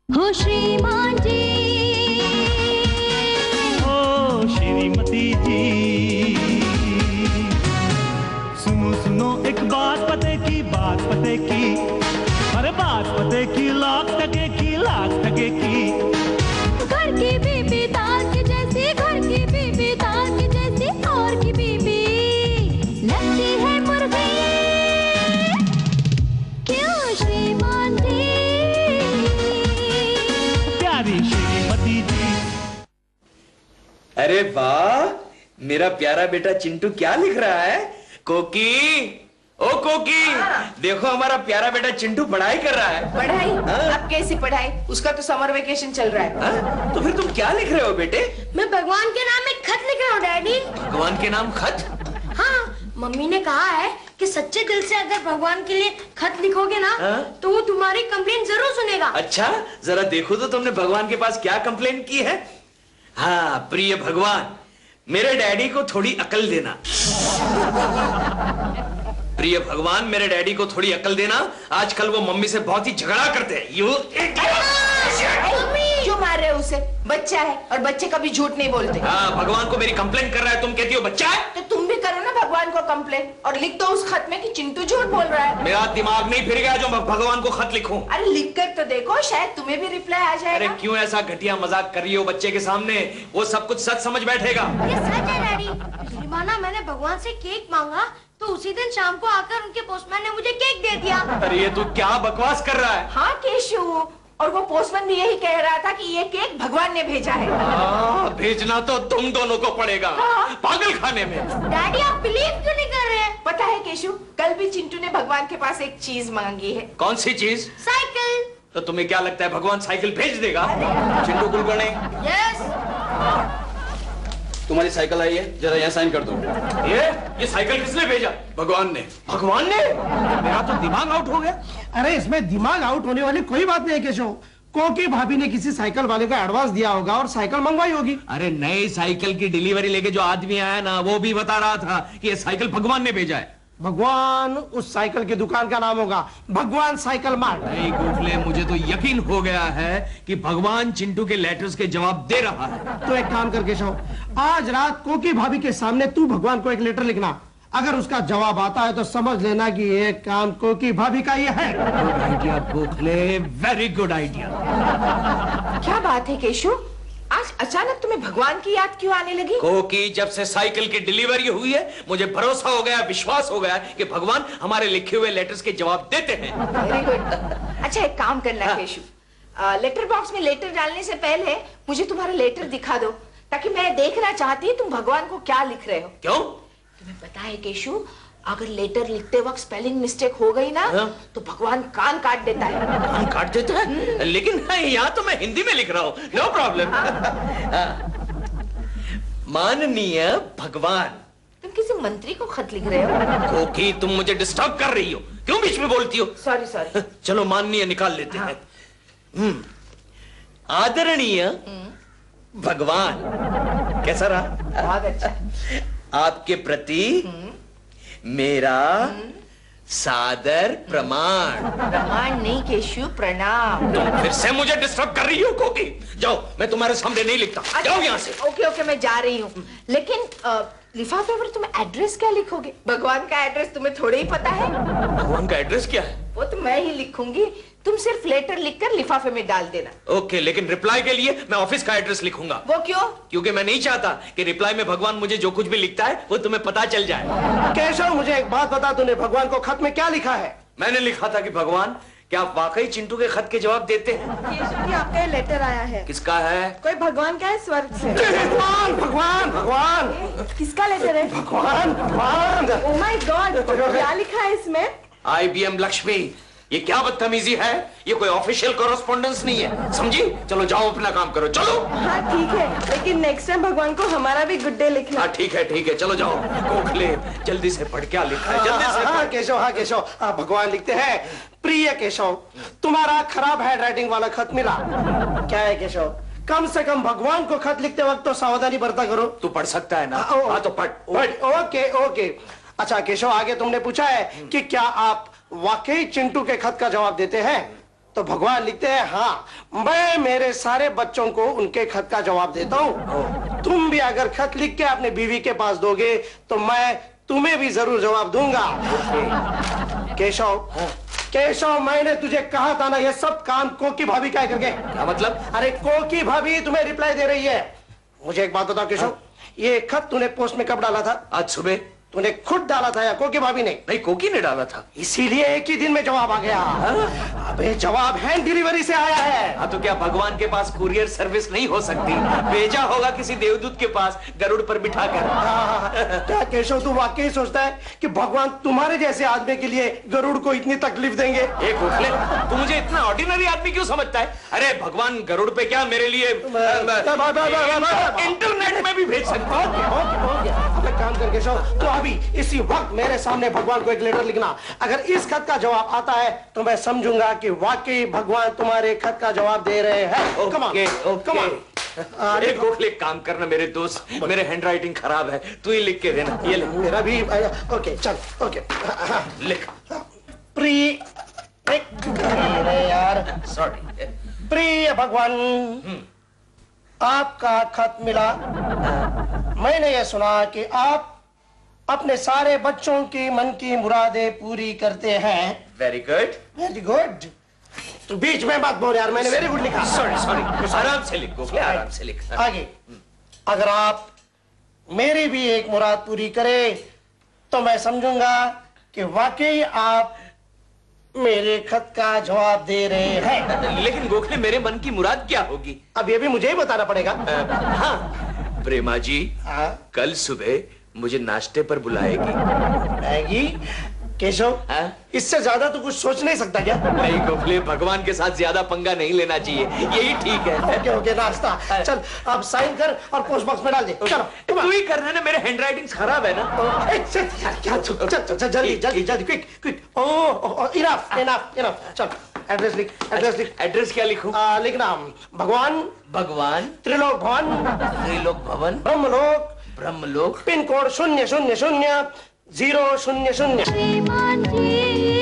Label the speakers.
Speaker 1: हो श्रीमान जी,
Speaker 2: ओ श्रीमती जी, सुनो सुनो एक बात पते की, बात पते की, अरे बात पते की, लाख टके की, लाख टके की।
Speaker 1: घर की बीबी दाल की जैसी, घर की बीबी दाल की जैसी, और की बीबी लगती है मुर्गी। क्यों श्रीमान जी?
Speaker 2: प्यारी श्रीमती जी।
Speaker 3: अरे वाह, मेरा प्यारा बेटा चिंटू क्या लिख रहा है? कोकी, ओ कोकी, देखो हमारा प्यारा बेटा चिंटू पढ़ाई कर रहा है।
Speaker 4: पढ़ाई? अब कैसी पढ़ाई? उसका तो समर वेकेशन चल रहा है।
Speaker 3: तो फिर तुम क्या लिख रहे हो बेटे?
Speaker 4: मैं भगवान के नाम एक खत लिख रहा हूँ डैडी।
Speaker 3: भगवान के नाम खत?
Speaker 4: हाँ, मम्मी ने कहा है कि सच्चे दिल से अगर भगवान के लिए खत लिखोगे ना, तो वो तुम्हारी कंप्लेंट जरूर सुनेगा।
Speaker 3: अच्छा, जरा देखो तो तुमने भगवान के पास क्या कंप्लेंट की है। हाँ, प्रिय भगवान, मेरे डैडी को थोड़ी अकल देना। प्रिय भगवान, मेरे डैडी को थोड़ी अकल देना। आजकल वो मम्मी से बहुत ही झगड़ा करते हैं।
Speaker 4: क्यों मार रहे हो उसे? बच्चा है और बच्चे कभी झूठ नहीं बोलते।
Speaker 3: हाँ, भगवान को मेरी कंप्लेंट कर रहा है, तुम कहती हो बच्चा है।
Speaker 4: तो तुम भी करो ना भगवान को कंप्लेंट और लिख दो उस खत में कि चिंटू झूठ बोल रहा है।
Speaker 3: मेरा दिमाग नहीं फिर गया जो मैं भगवान को खत लिखूं।
Speaker 4: अरे लिख कर तो देखो, शायद तुम्हें भी रिप्लाई आ जाएगा।
Speaker 3: अरे क्यों ऐसा घटिया मजाक कर रही हो बच्चे के सामने? वो सब कुछ सच समझ बैठेगा।
Speaker 4: ये सच है डैडी। पिछली बार ना मैंने भगवान से केक मांगा तो उसी दिन शाम को आकर उनके पोस्टमैन ने मुझे केक दे दिया।
Speaker 3: अरे ये तू क्या बकवास कर रहा है?
Speaker 4: हाँ केशु, और वो पोस्टमैन भी यही कह रहा था कि ये केक भगवान ने भेजा है।
Speaker 3: भेजना तो तुम दोनों को पड़ेगा। पागल खाने में।
Speaker 4: डैडी आप बिलीव क्यों नहीं कर रहे हैं? पता है केशु, कल भी चिंटू ने भगवान के पास एक चीज मांगी है।
Speaker 3: कौन सी चीज?
Speaker 4: साइकिल।
Speaker 3: तो तुम्हें क्या लगता है भगवान साइकिल भेज देगा? चिंटू कुलकर्णी,
Speaker 4: यस।
Speaker 5: तुम्हारी साइकिल आई है, जरा यहाँ साइन कर दो।
Speaker 3: ये साइकिल किसने भेजा?
Speaker 5: भगवान ने।
Speaker 3: भगवान ने? मेरा तो दिमाग आउट हो गया।
Speaker 6: अरे इसमें दिमाग आउट होने वाली कोई बात नहीं है केशव। कोकी भाभी ने किसी साइकिल वाले को एडवांस दिया होगा और साइकिल मंगवाई होगी।
Speaker 3: अरे नई साइकिल की डिलीवरी लेके जो आदमी आया ना, वो भी बता रहा था कि ये साइकिल भगवान ने भेजा है।
Speaker 6: भगवान उस साइकिल की दुकान का नाम होगा, भगवान साइकिल मार्ट।
Speaker 3: नहीं गोखले, मुझे तो यकीन हो गया है कि भगवान चिंटू के लेटर्स के जवाब दे रहा है।
Speaker 6: तो एक काम कर केशव, आज रात कोकी भाभी के सामने तू भगवान को एक लेटर लिखना। अगर उसका जवाब आता है तो समझ लेना कि ये काम कोकी भाभी का ये है।
Speaker 3: Good idea Gokhale, very good idea.
Speaker 4: क्या बात है केशु, आज अचानक तुम्हें भगवान की याद क्यों आने लगी?
Speaker 3: कोकी, जब से साइकिल की डिलीवरी हुई है मुझे भरोसा हो गया, विश्वास हो गया कि भगवान हमारे लिखे हुए लेटर्स के जवाब देते हैं।
Speaker 4: Very good. अच्छा एक काम करना केशु, लेटर बॉक्स में लेटर डालने से पहले मुझे तुम्हारा लेटर दिखा दो, ताकि मैं देखना चाहती हूँ तुम भगवान को क्या लिख रहे हो।
Speaker 3: क्यों?
Speaker 4: तुम्हें पता है केशु, अगर लेटर लिखते वक्त स्पेलिंग मिस्टेक हो गई ना, तो भगवान कान काट देता है।
Speaker 3: कान काट देता है? लेकिन यहाँ तो मैं हिंदी में लिख रहा हूँ, नो प्रॉब्लम। माननीय भगवान।
Speaker 4: तुम किसी मंत्री को खत लिख रहे हो?
Speaker 3: कोकी, तुम मुझे डिस्टर्ब कर रही हो, क्यों बीच में बोलती हो?
Speaker 4: Sorry sorry.
Speaker 3: चलो माननीय निकाल लेते हैं। आदरणीय भगवान, कैसा रहा?
Speaker 4: बहुत अच्छा।
Speaker 3: आपके प्रति मेरा सादर प्रमाण।
Speaker 4: प्रमाण नहीं केशु, प्रणाम।
Speaker 3: तुम फिर से मुझे डिस्टर्ब कर रही हो कोकी। जाओ, मैं तुम्हारे सामने नहीं लिखता। जाओ यहाँ से।
Speaker 4: ओके ओके, मैं जा रही हूँ। लेकिन लिफाफे पर तुम एड्रेस क्या लिखोगे? भगवान का एड्रेस तुम्हें थोड़े ही पता है।
Speaker 3: भगवान का एड्रेस क्या है?
Speaker 4: वो तो मैं ही लिखूंगी, तुम सिर्फ लेटर लिखकर लिफाफे में डाल देना।
Speaker 3: ओके, लेकिन रिप्लाई के लिए मैं ऑफिस का एड्रेस लिखूंगा।
Speaker 4: वो क्यों?
Speaker 3: क्योंकि मैं नहीं चाहता कि रिप्लाई में भगवान मुझे जो कुछ भी लिखता है वो तुम्हें पता चल जाए।
Speaker 6: केशव, मुझे एक बात बता, तूने भगवान को खत में क्या लिखा है?
Speaker 3: मैंने लिखा था कि भगवान, क्या आप वाकई चिंटू के खत के जवाब देते हैं?
Speaker 4: केशव जी, आपका ये लेटर आया है।
Speaker 3: किसका है?
Speaker 4: कोई भगवान का है, स्वर्ग से।
Speaker 6: भगवान भगवान भगवान।
Speaker 4: किसका लेटर है?
Speaker 6: भगवान भगवान।
Speaker 4: ओह माय गॉड, क्या लिखा है इसमें?
Speaker 3: IBM लक्ष्मी, ये क्या बदतमीजी है? ये कोई ऑफिशियल कॉरेस्पॉन्डेंस नहीं है, समझी? चलो जाओ, अपना काम करो, चलो।
Speaker 4: हाँ ठीक है, लेकिन नेक्स्ट टाइम भगवान को हमारा भी गुड डे लिखना।
Speaker 3: हाँ ठीक है, चलो जाओ। गोखले, जल्दी से पढ़, क्या लिखा है जल्दी से।
Speaker 6: हाँ केशव, हाँ केशव, भगवान लिखते हैं, प्रिय केशव, तुम्हारा खराब हैंड राइटिंग वाला खत मिला। क्या है केशव, कम से कम भगवान को खत लिखते वक्त तो सावधानी बरता करो।
Speaker 3: तू पढ़ सकता है ना? हाँ तो पढ़।
Speaker 6: Okay okay. अच्छा केशव, आगे तुमने पूछा है कि क्या आप वाकई चिंटू के खत का जवाब देते हैं? तो भगवान लिखते हैं हाँ मैं मेरे सारे बच्चों को उनके खत का जवाब देता हूँ। तुम भी अगर खत लिख के अपने बीवी के पास दोगे तो मैं तुम्हें भी जरूर जवाब दूंगा। केशव, केशव मैंने तुझे कहा था ना ये सब काम कोकी भाभी क्या करके।
Speaker 3: क्या मतलब?
Speaker 6: अरे कोकी भाभी तुम्हें रिप्लाई दे रही है। मुझे एक बात बता केशव, ये खत तूने पोस्ट में कब डाला था?
Speaker 3: आज सुबह।
Speaker 6: तूने खुद डाला था या कोकी भाभी ने?
Speaker 3: नहीं, कोकी ने डाला था।
Speaker 6: इसीलिए एक ही दिन में जवाब आ गया। अबे जवाब हैंड डिलीवरी से आया है।
Speaker 3: हाँ तो क्या भगवान के पास कुरियर सर्विस नहीं हो सकती? भेजा होगा किसी देवदूत के पास गरुड़ पर बिठाकर।
Speaker 6: क्या केशव तू वाकई सोचता है कि भगवान तुम्हारे जैसे आदमी के लिए गरुड़ को इतनी तकलीफ देंगे?
Speaker 3: एक गोखले, तू मुझे इतना ऑर्डिनरी आदमी क्यों समझता है? अरे भगवान गरुड़ पे क्या मेरे लिए इंटरनेट में भी भेज सकता है।
Speaker 6: काम कर केशव, तो अभी इसी वक्त मेरे सामने भगवान को एक लेटर लिखना। अगर इस खत का जवाब आता है तो मैं समझूंगा कि वाकई भगवान तुम्हारे खत का जवाब दे रहे हैं। Come on, come on.
Speaker 3: एक गोखले काम करना मेरे दोस्त, मेरे हैंडराइटिंग खराब है, तू ही लिख के देना। ये ले।
Speaker 6: मेरा भी ओके चल ओके
Speaker 3: लिख।
Speaker 6: यार
Speaker 3: सॉरी।
Speaker 6: प्रिय भगवान, आपका खत मिला। मैंने ये सुना कि आप अपने सारे बच्चों की मन की मुरादें पूरी करते हैं।
Speaker 3: Very good.
Speaker 6: Very good. तो बीच में बात बोल यार, मैंने वेरी गुड लिखा।
Speaker 3: सॉरी सॉरी, आराम से लिख गोखले, आराम से लिख।
Speaker 6: आगे, अगर आप मेरी भी एक मुराद पूरी करें तो मैं समझूंगा कि वाकई आप मेरे खत का जवाब दे रहे हैं।
Speaker 3: लेकिन गोखले मेरे मन की मुराद क्या होगी?
Speaker 6: अब ये भी मुझे ही बताना पड़ेगा।
Speaker 3: हाँ प्रेमा जी,
Speaker 6: हाँ?
Speaker 3: कल सुबह मुझे नाश्ते पर बुलाएगी।
Speaker 6: मैगी? केशव,
Speaker 3: हाँ?
Speaker 6: इससे ज्यादा तो कुछ सोच नहीं सकता क्या?
Speaker 3: नहीं गोखले, भगवान के साथ ज्यादा पंगा नहीं लेना चाहिए, यही ठीक है।
Speaker 6: ओके ओके, नाश्ता। चल अब साइन कर और पोस्ट बॉक्स में डाल दे। चलो
Speaker 3: तू ही करना ना, मेरे हैंडराइटिंग खराब है ना।
Speaker 6: क्या चल जल्दी जल्दी जल्दी क्विक क्विक। ओह इनफ इनफ इनफ। चल एड्रेस लिख, एड्रेस लिख।
Speaker 3: एड्रेस क्या लिखूं?
Speaker 6: लिखना भगवान,
Speaker 3: भगवान
Speaker 6: त्रिलोक भवन,
Speaker 3: त्रिलोक भवन,
Speaker 6: ब्रह्मलोक,
Speaker 3: ब्रह्मलोक,
Speaker 6: पिन कोड 000 000।
Speaker 1: श्रीमान जी